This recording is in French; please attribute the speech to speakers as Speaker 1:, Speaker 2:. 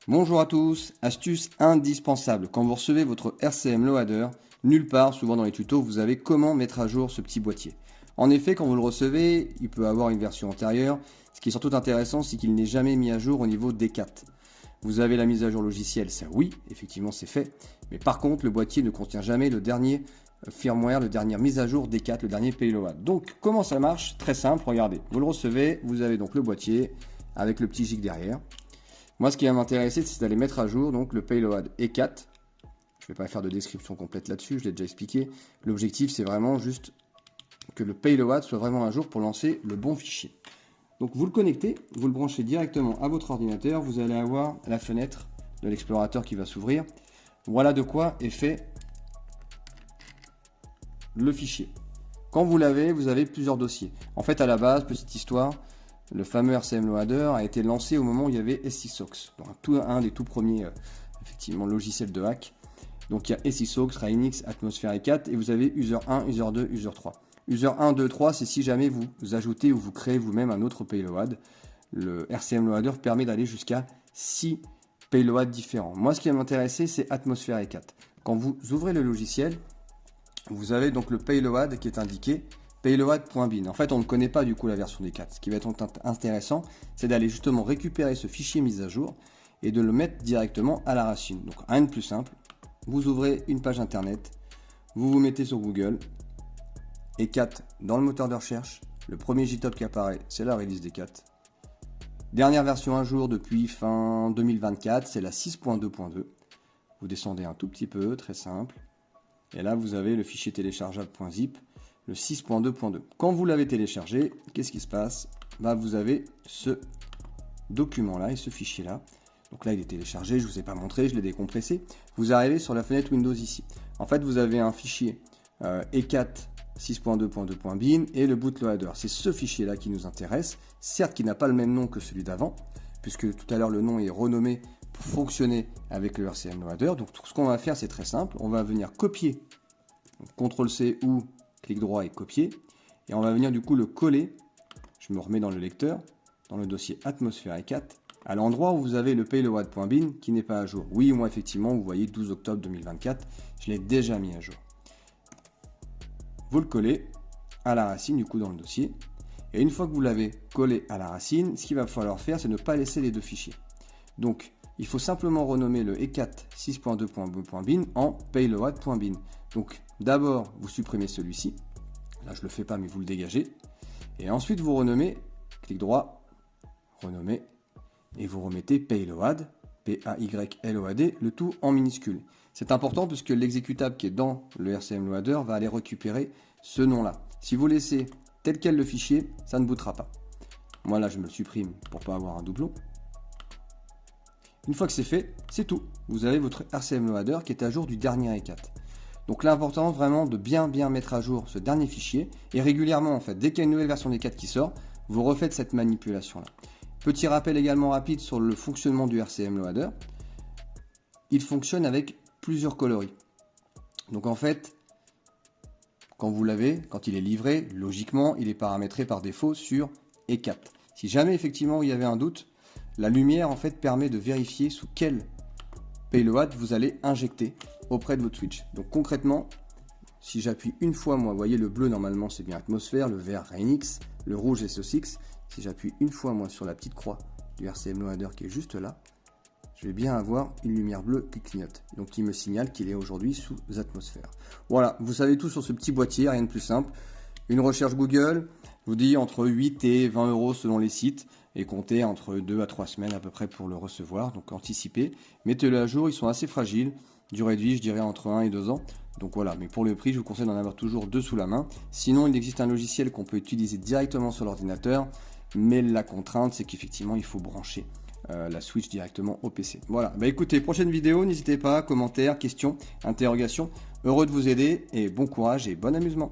Speaker 1: Bonjour à tous, astuce indispensable. Quand vous recevez votre RCM Loader, nulle part, souvent dans les tutos, vous avez comment mettre à jour ce petit boîtier. En effet, quand vous le recevez, il peut avoir une version antérieure. Ce qui est surtout intéressant, c'est qu'il n'est jamais mis à jour au niveau D4. Vous avez la mise à jour logicielle, ça oui, effectivement c'est fait. Mais par contre, le boîtier ne contient jamais le dernier firmware, le dernier mise à jour D4, le dernier payload. Donc comment ça marche? Très simple, regardez. Vous le recevez, vous avez donc le boîtier avec le petit gig derrière. Moi, ce qui va m'intéresser, c'est d'aller mettre à jour donc le payload E4. Je ne vais pas faire de description complète là-dessus, je l'ai déjà expliqué. L'objectif, c'est vraiment juste que le payload soit vraiment à jour pour lancer le bon fichier. Donc, vous le connectez, vous le branchez directement à votre ordinateur. Vous allez avoir la fenêtre de l'explorateur qui va s'ouvrir. Voilà de quoi est fait le fichier. Quand vous l'avez, vous avez plusieurs dossiers. En fait, à la base, petite histoire, le fameux RCM Loader a été lancé au moment où il y avait SCSox, un des tout premiers effectivement, logiciels de hack. Donc il y a SCSox, Rainix, Atmosphere E4 et vous avez User 1, User 2, User 3. User 1, 2, 3, c'est si jamais vous ajoutez ou vous créez vous-même un autre payload. Le RCM Loader permet d'aller jusqu'à 6 payloads différents. Moi, ce qui va m'intéresser, c'est Atmosphere E4. Quand vous ouvrez le logiciel, vous avez donc le payload qui est indiqué. Payload.bin. En fait, on ne connaît pas du coup la version des 4. Ce qui va être intéressant, c'est d'aller justement récupérer ce fichier mis à jour et de le mettre directement à la racine. Donc, rien de plus simple. Vous ouvrez une page internet, vous vous mettez sur Google, E4 dans le moteur de recherche. Le premier JTOP qui apparaît, c'est la release des 4. Dernière version à jour depuis fin 2024, c'est la 6.2.2. Vous descendez un tout petit peu, très simple. Et là, vous avez le fichier téléchargeable.zip. Le 6.2.2. Quand vous l'avez téléchargé, qu'est-ce qui se passe? Vous avez ce document-là et ce fichier-là. Donc là, il est téléchargé, je ne vous ai pas montré, je l'ai décompressé. Vous arrivez sur la fenêtre Windows ici. En fait, vous avez un fichier E4 6.2.2.bin et le bootloader. C'est ce fichier-là qui nous intéresse. Certes, qui n'a pas le même nom que celui d'avant, puisque tout à l'heure, le nom est renommé pour fonctionner avec le RCM Loader. Donc, tout ce qu'on va faire, c'est très simple. On va venir copier, CTRL-C ou clic droit et copier. Et on va venir du coup le coller. Je me remets dans le lecteur, dans le dossier Atmosphere E4, à l'endroit où vous avez le payload.bin qui n'est pas à jour. Oui, moi effectivement, vous voyez 12 octobre 2024, je l'ai déjà mis à jour. Vous le collez à la racine du coup dans le dossier. Et une fois que vous l'avez collé à la racine, ce qu'il va falloir faire, c'est ne pas laisser les deux fichiers. Donc, il faut simplement renommer le E4 6.2.2.bin en payload.bin. Donc, d'abord, vous supprimez celui-ci. Là, je ne le fais pas, mais vous le dégagez. Et ensuite, vous renommez, clic droit, renommer, et vous remettez payload, P-A-Y-L-O-A-D, le tout en minuscule. C'est important puisque l'exécutable qui est dans le RCM Loader va aller récupérer ce nom-là. Si vous laissez tel quel le fichier, ça ne bootera pas. Moi, là, je me le supprime pour ne pas avoir un doublon. Une fois que c'est fait, c'est tout. Vous avez votre RCM Loader qui est à jour du dernier E4. Donc l'important vraiment de bien mettre à jour ce dernier fichier et régulièrement en fait, dès qu'il y a une nouvelle version des 4 qui sort, vous refaites cette manipulation là. Petit rappel également rapide sur le fonctionnement du RCM Loader. Il fonctionne avec plusieurs coloris. Donc en fait, quand vous l'avez, quand il est livré, logiquement, il est paramétré par défaut sur E4. Si jamais effectivement il y avait un doute, la lumière en fait permet de vérifier sous quel payload vous allez injecter auprès de votre switch. Donc concrètement, si j'appuie une fois, moi, vous voyez le bleu normalement c'est bien Atmosphere, le vert Rainix, le rouge SCSox. Si j'appuie une fois moi sur la petite croix du RCM Loader qui est juste là, je vais bien avoir une lumière bleue qui clignote. Donc qui me signale qu'il est aujourd'hui sous Atmosphère. Voilà, vous savez tout sur ce petit boîtier, rien de plus simple. Une recherche Google vous dit entre 8 et 20 euros selon les sites et comptez entre 2 à 3 semaines à peu près pour le recevoir, donc anticipez. Mettez-le à jour, ils sont assez fragiles, durée de vie je dirais entre 1 et 2 ans. Donc voilà, mais pour le prix je vous conseille d'en avoir toujours 2 sous la main. Sinon il existe un logiciel qu'on peut utiliser directement sur l'ordinateur, mais la contrainte c'est qu'effectivement il faut brancher la Switch directement au PC. Voilà, écoutez, prochaine vidéo, n'hésitez pas, commentaires, questions, interrogations. Heureux de vous aider et bon courage et bon amusement.